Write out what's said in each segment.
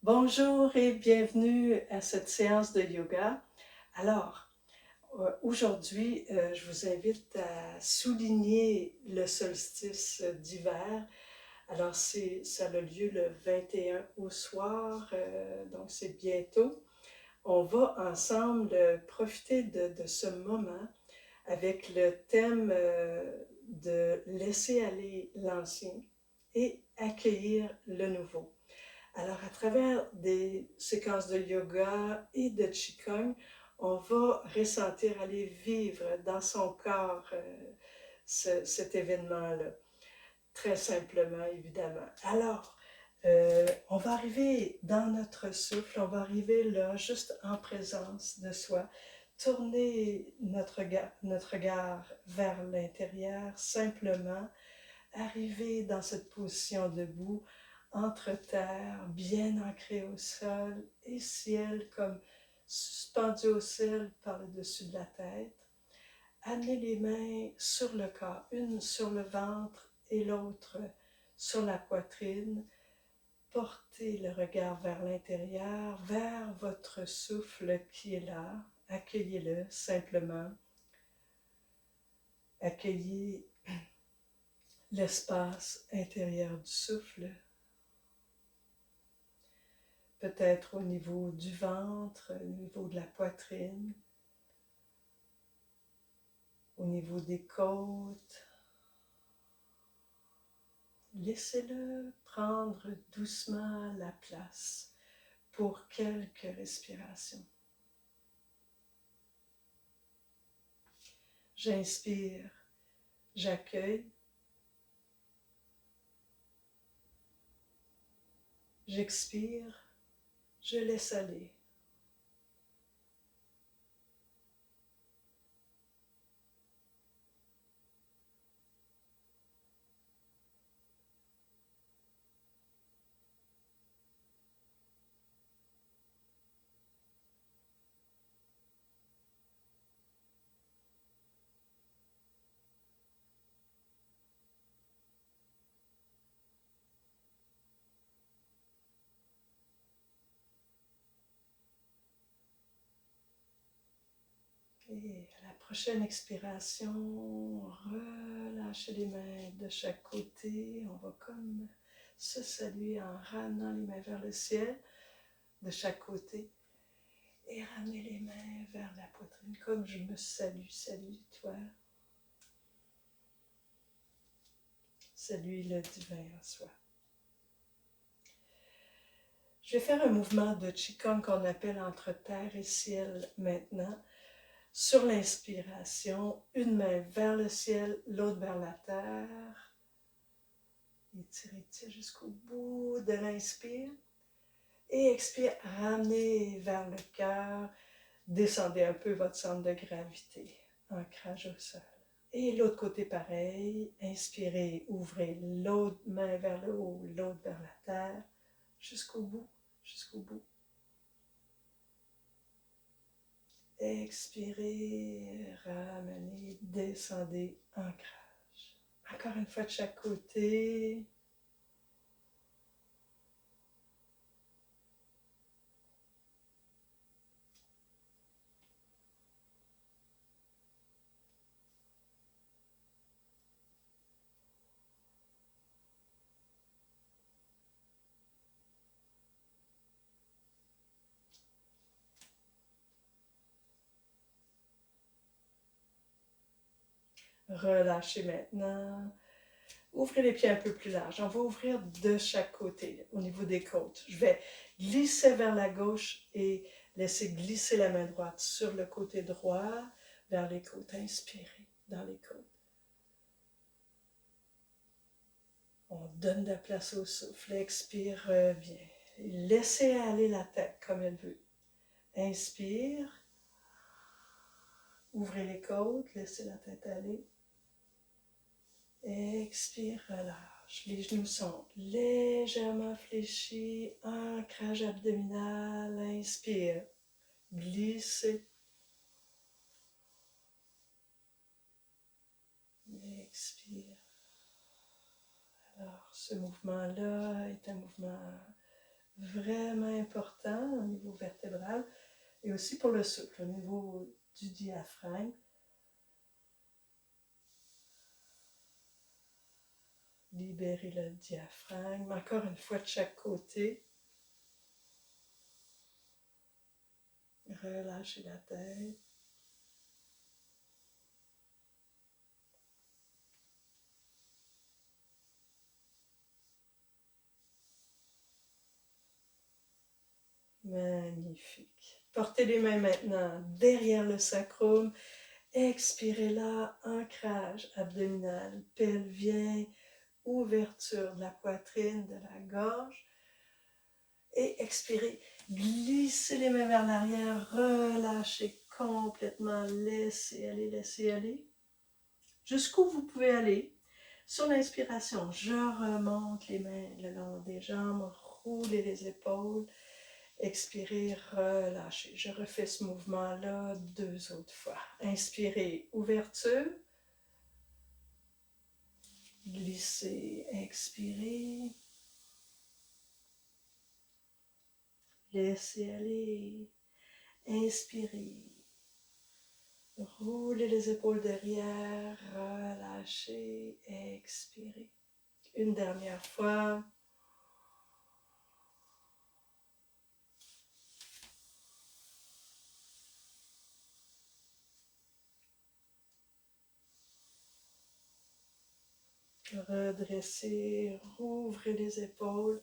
Bonjour et bienvenue à cette séance de yoga. Alors, aujourd'hui, je vous invite à souligner le solstice d'hiver. Alors, ça a lieu le 21 au soir, donc c'est bientôt. On va ensemble profiter de ce moment avec le thème de laisser aller l'ancien et accueillir le nouveau. Alors, à travers des séquences de yoga et de qigong, on va ressentir, aller vivre dans son corps cet événement-là, très simplement, évidemment. Alors, on va arriver dans notre souffle, on va arriver là, juste en présence de soi, tourner notre regard vers l'intérieur, simplement arriver dans cette position debout, entre terre, bien ancré au sol, et ciel comme suspendu au ciel par le dessus de la tête. Amenez les mains sur le corps, une sur le ventre et l'autre sur la poitrine. Portez le regard vers l'intérieur, vers votre souffle qui est là. Accueillez-le simplement. Accueillez l'espace intérieur du souffle. Peut-être au niveau du ventre, au niveau de la poitrine, au niveau des côtes. Laissez-le prendre doucement la place pour quelques respirations. J'inspire, j'accueille. J'expire, je laisse aller. Et à la prochaine expiration, relâchez les mains de chaque côté. On va comme se saluer en ramenant les mains vers le ciel de chaque côté. Et ramenez les mains vers la poitrine comme je me salue. Salut toi. Salut le divin en soi. Je vais faire un mouvement de qigong qu'on appelle entre terre et ciel maintenant. Sur l'inspiration, une main vers le ciel, l'autre vers la terre. Étirez jusqu'au bout de l'inspire. Et expire, ramenez vers le cœur. Descendez un peu votre centre de gravité. Ancrage au sol. Et l'autre côté pareil. Inspirez, ouvrez l'autre main vers le haut, l'autre vers la terre. Jusqu'au bout, jusqu'au bout. Expirez, ramenez, descendez, ancrage. Encore une fois de chaque côté. Relâchez maintenant. Ouvrez les pieds un peu plus larges. On va ouvrir de chaque côté, au niveau des côtes. Je vais glisser vers la gauche et laisser glisser la main droite sur le côté droit, vers les côtes. Inspirez dans les côtes. On donne de la place au souffle. Expire, reviens. Laissez aller la tête comme elle veut. Inspire. Ouvrez les côtes, laissez la tête aller. Expire, relâche. Les genoux sont légèrement fléchis. Ancrage abdominal. Inspire. Glissez. Expire. Alors, ce mouvement-là est un mouvement vraiment important au niveau vertébral et aussi pour le souffle, au niveau du diaphragme. Libérez le diaphragme, encore une fois de chaque côté. Relâchez la tête. Magnifique. Portez les mains maintenant derrière le sacrum. Expirez là, ancrage abdominal, pelvien, ouverture de la poitrine, de la gorge. Et expirez, glissez les mains vers l'arrière, relâchez complètement, laissez aller, jusqu'où vous pouvez aller. Sur l'inspiration, je remonte les mains le long des jambes, roulez les épaules, expirez, relâchez. Je refais ce mouvement-là 2 autres fois. Inspirez, ouverture, glissez, expirez. Laissez aller. Inspirez. Roulez les épaules derrière. Relâchez. Expirez. Une dernière fois. Redressez. Rouvrez les épaules.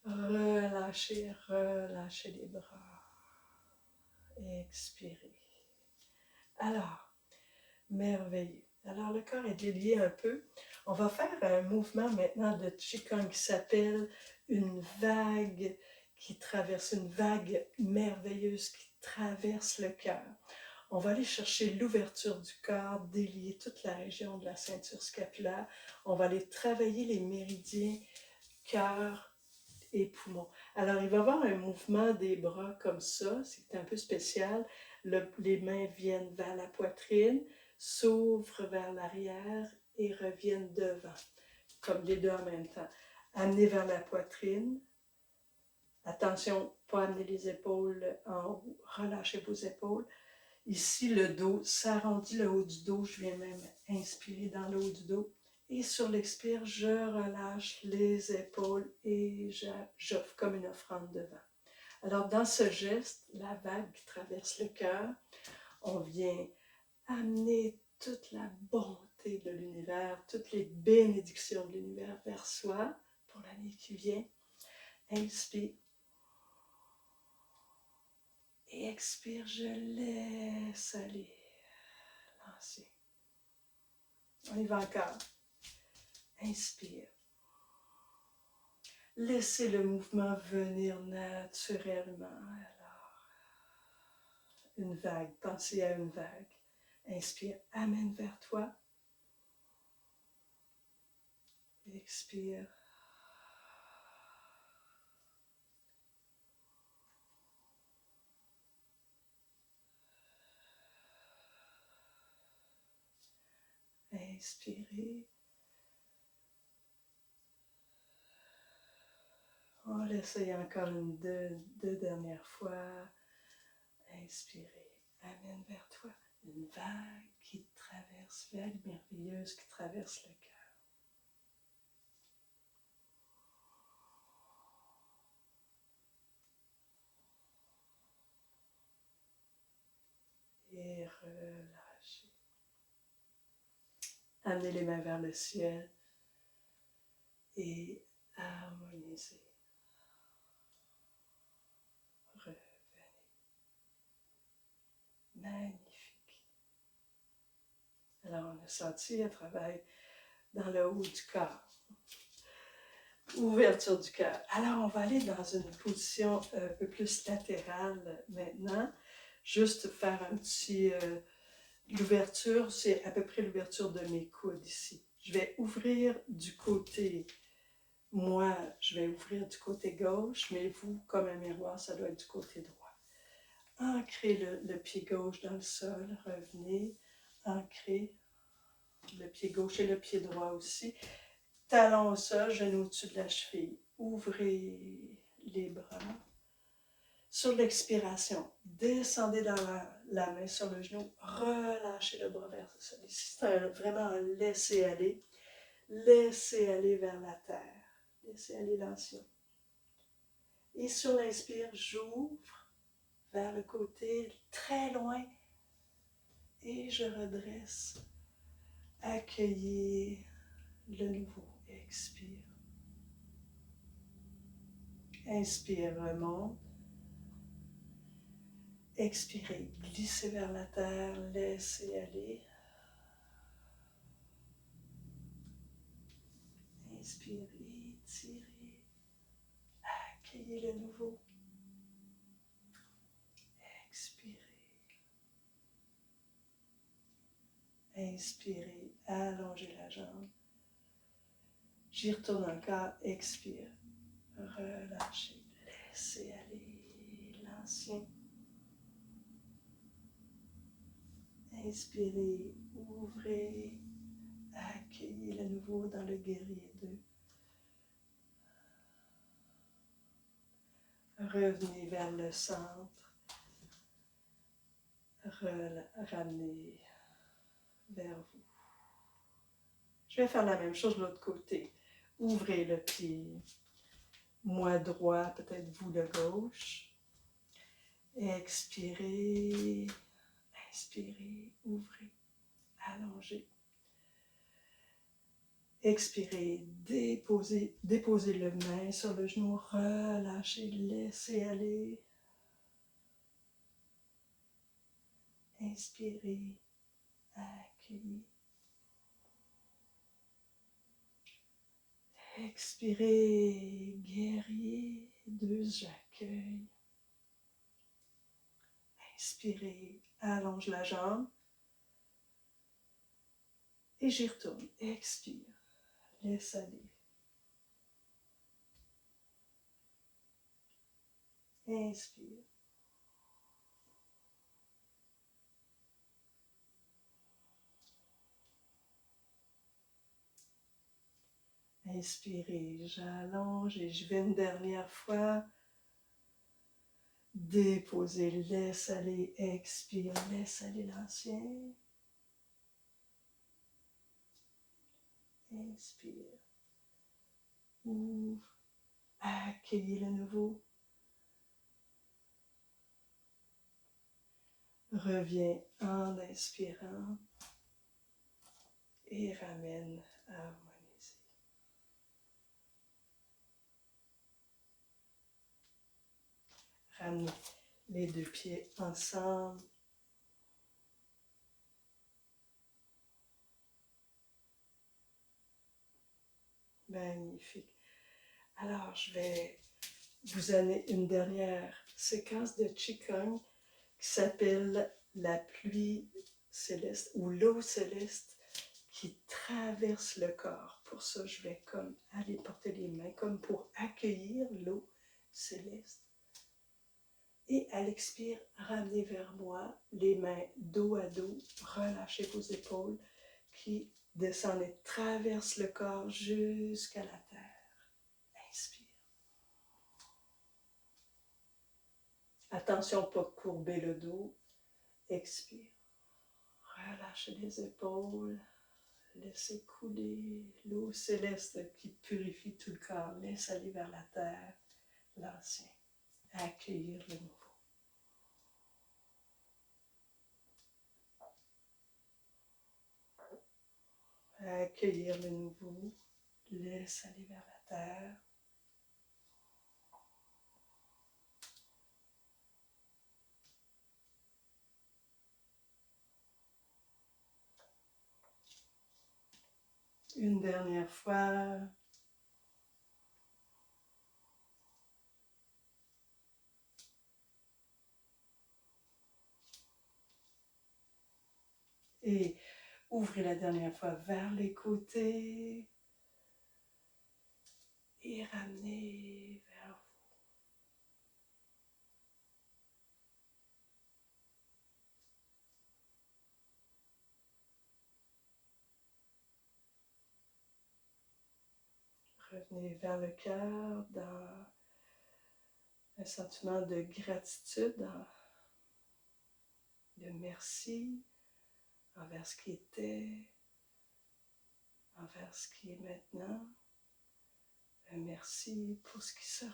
Relâchez. Relâchez les bras. Expirez. Alors, merveilleux. Alors, le corps est délié un peu. On va faire un mouvement maintenant de Qigong qui s'appelle une vague qui traverse, une vague merveilleuse qui traverse le cœur. On va aller chercher l'ouverture du corps, délier toute la région de la ceinture scapulaire. On va aller travailler les méridiens cœur et poumons. Alors, il va y avoir un mouvement des bras comme ça, c'est un peu spécial. Les mains viennent vers la poitrine, s'ouvrent vers l'arrière et reviennent devant, comme les deux en même temps. Amenez vers la poitrine. Attention, pas amener les épaules en haut. Relâchez vos épaules. Ici, le dos s'arrondit, le haut du dos. Je viens même inspirer dans le haut du dos. Et sur l'expire, je relâche les épaules et j'offre comme une offrande devant. Alors, dans ce geste, la vague qui traverse le cœur, on vient amener toute la bonté de l'univers, toutes les bénédictions de l'univers vers soi pour l'année qui vient. Inspire. Et expire, je laisse aller. Lancer. On y va encore. Inspire. Laissez le mouvement venir naturellement. Alors, une vague, pensez à une vague. Inspire, amène vers toi. Expire. Inspirez. On l'essaye encore deux dernières fois. Inspirez. Amène vers toi une vague qui traverse, vague merveilleuse qui traverse le cœur. Et relâchez. Amenez les mains vers le ciel et harmonisez. Revenez. Magnifique. Alors, on a senti un travail dans le haut du corps. Ouverture du cœur. Alors, on va aller dans une position un peu plus latérale maintenant. Juste faire un petit... l'ouverture, c'est à peu près l'ouverture de mes coudes ici. Je vais ouvrir du côté... Moi, je vais ouvrir du côté gauche, mais vous, comme un miroir, ça doit être du côté droit. Ancrez le pied gauche dans le sol, revenez, ancrez le pied gauche et le pied droit aussi. Talon au sol, genou au-dessus de la cheville. Ouvrez les bras. Sur l'expiration, descendez dans la main sur le genou, relâchez le bras vers ça. Ici, c'est vraiment un laisser-aller. Laissez aller vers la terre. Laissez aller l'ancien. Et sur l'inspire, j'ouvre vers le côté, très loin. Et je redresse. Accueillez le nouveau. Expire. Inspire, remonte. Expirez, glissez vers la terre, laissez aller. Inspirez, étirez, accueillez le nouveau. Expirez. Inspirez, allongez la jambe. J'y retourne encore, expire. Relâchez, laissez aller l'ancien. Inspirez, ouvrez, accueillez le nouveau dans le guerrier 2. Revenez vers le centre. Ramenez vers vous. Je vais faire la même chose de l'autre côté. Ouvrez le pied. Moi droit, peut-être vous de gauche. Expirez. Inspirez. Ouvrez. Allongez. Expirez. Déposez le main sur le genou. Relâchez. Laissez aller. Inspirez. Accueillez. Expirez, guerrier 2, j'accueille. Inspirez, allonge la jambe. Et j'y retourne. Expire, laisse aller. Inspire. Inspirez, j'allonge et je vais une dernière fois. Déposez, laisse aller, expire, laisse aller l'ancien. Inspire. Ouvre. Accueillez le nouveau. Reviens en inspirant. Et ramène à harmoniser. Ramenez les deux pieds ensemble. Magnifique. Alors, je vais vous donner une dernière séquence de Qigong qui s'appelle la pluie céleste ou l'eau céleste qui traverse le corps. Pour ça, je vais comme aller porter les mains comme pour accueillir l'eau céleste. Et à l'expire, ramenez vers moi les mains dos à dos, relâchez vos épaules qui descendent et traversent le corps jusqu'à la terre. Inspire. Attention, pas courber le dos. Expire. Relâchez les épaules. Laissez couler l'eau céleste qui purifie tout le corps. Laisse aller vers la terre l'ancien. Accueillir le nouveau. Accueillir le nouveau. Laisse aller vers la terre. Une dernière fois. Et ouvrez la dernière fois vers les côtés. Et ramenez vers vous. Revenez vers le cœur dans un sentiment de gratitude, de merci envers ce qui était, envers ce qui est maintenant, un merci pour ce qui sera.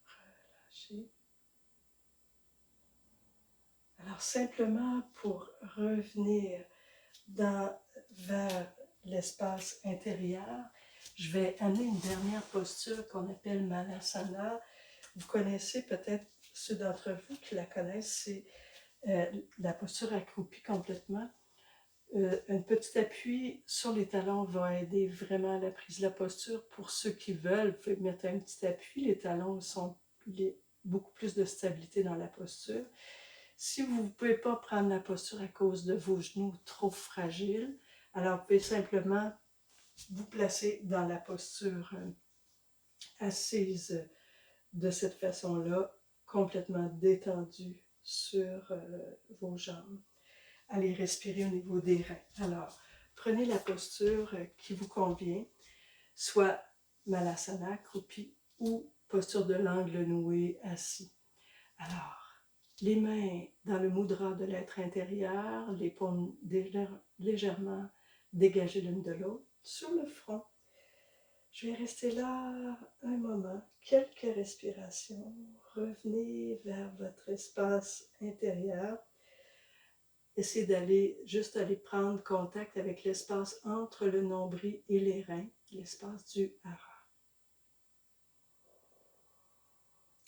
Relâchez. Alors simplement pour revenir vers l'espace intérieur, je vais amener une dernière posture qu'on appelle Malasana. Vous connaissez peut-être, ceux d'entre vous qui la connaissent, c'est la posture accroupie complètement. Un petit appui sur les talons va aider vraiment à la prise de la posture. Pour ceux qui veulent, vous pouvez mettre un petit appui. Les talons sont beaucoup plus de stabilité dans la posture. Si vous ne pouvez pas prendre la posture à cause de vos genoux trop fragiles, alors vous pouvez simplement vous placer dans la posture assise de cette façon-là, complètement détendue sur vos jambes. Allez respirer au niveau des reins. Alors, prenez la posture qui vous convient, soit Malasana, accroupi, ou posture de l'angle noué, assis. Alors, les mains dans le mudra de l'être intérieur, les paumes légèrement dégagées l'une de l'autre, sur le front. Je vais rester là un moment, quelques respirations. Revenez vers votre espace intérieur. Essayez juste aller prendre contact avec l'espace entre le nombril et les reins, l'espace du hara.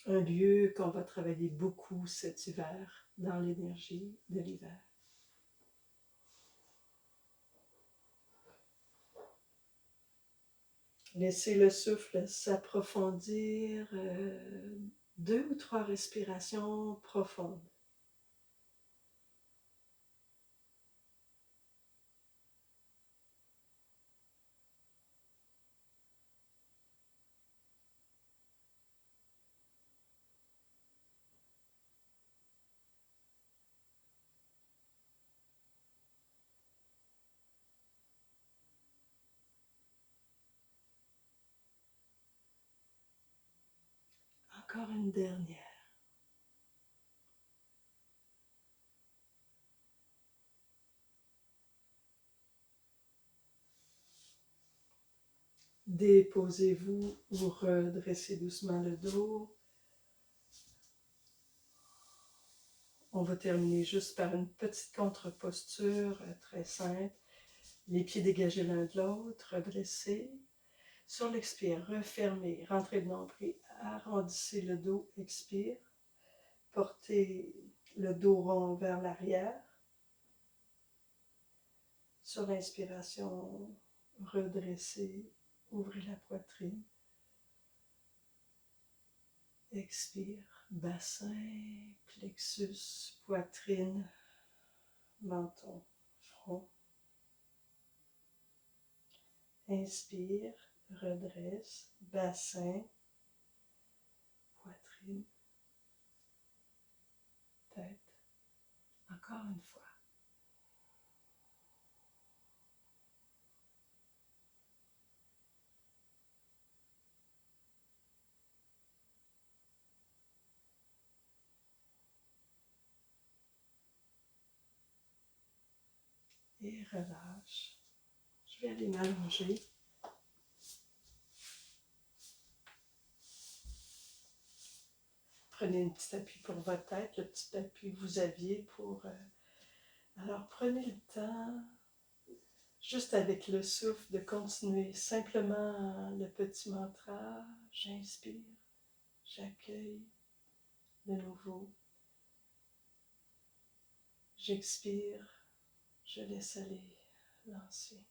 Un lieu qu'on va travailler beaucoup cet hiver dans l'énergie de l'hiver. Laissez le souffle s'approfondir, 2 ou 3 respirations profondes. Encore une dernière. Déposez-vous ou redressez doucement le dos. On va terminer juste par une petite contre-posture très simple. Les pieds dégagés l'un de l'autre, redressez. Sur l'expire, refermez, rentrez le nombril, arrondissez le dos, expire. Portez le dos rond vers l'arrière. Sur l'inspiration, redressez, ouvrez la poitrine. Expire, bassin, plexus, poitrine, menton, front. Inspire, redresse, bassin, poitrine, tête. Encore une fois. Et relâche. Je vais aller m'allonger. Prenez un petit appui pour votre tête, le petit appui que vous aviez pour... Alors, prenez le temps, juste avec le souffle, de continuer simplement le petit mantra. J'inspire, j'accueille de nouveau. J'expire, je laisse aller, lancer.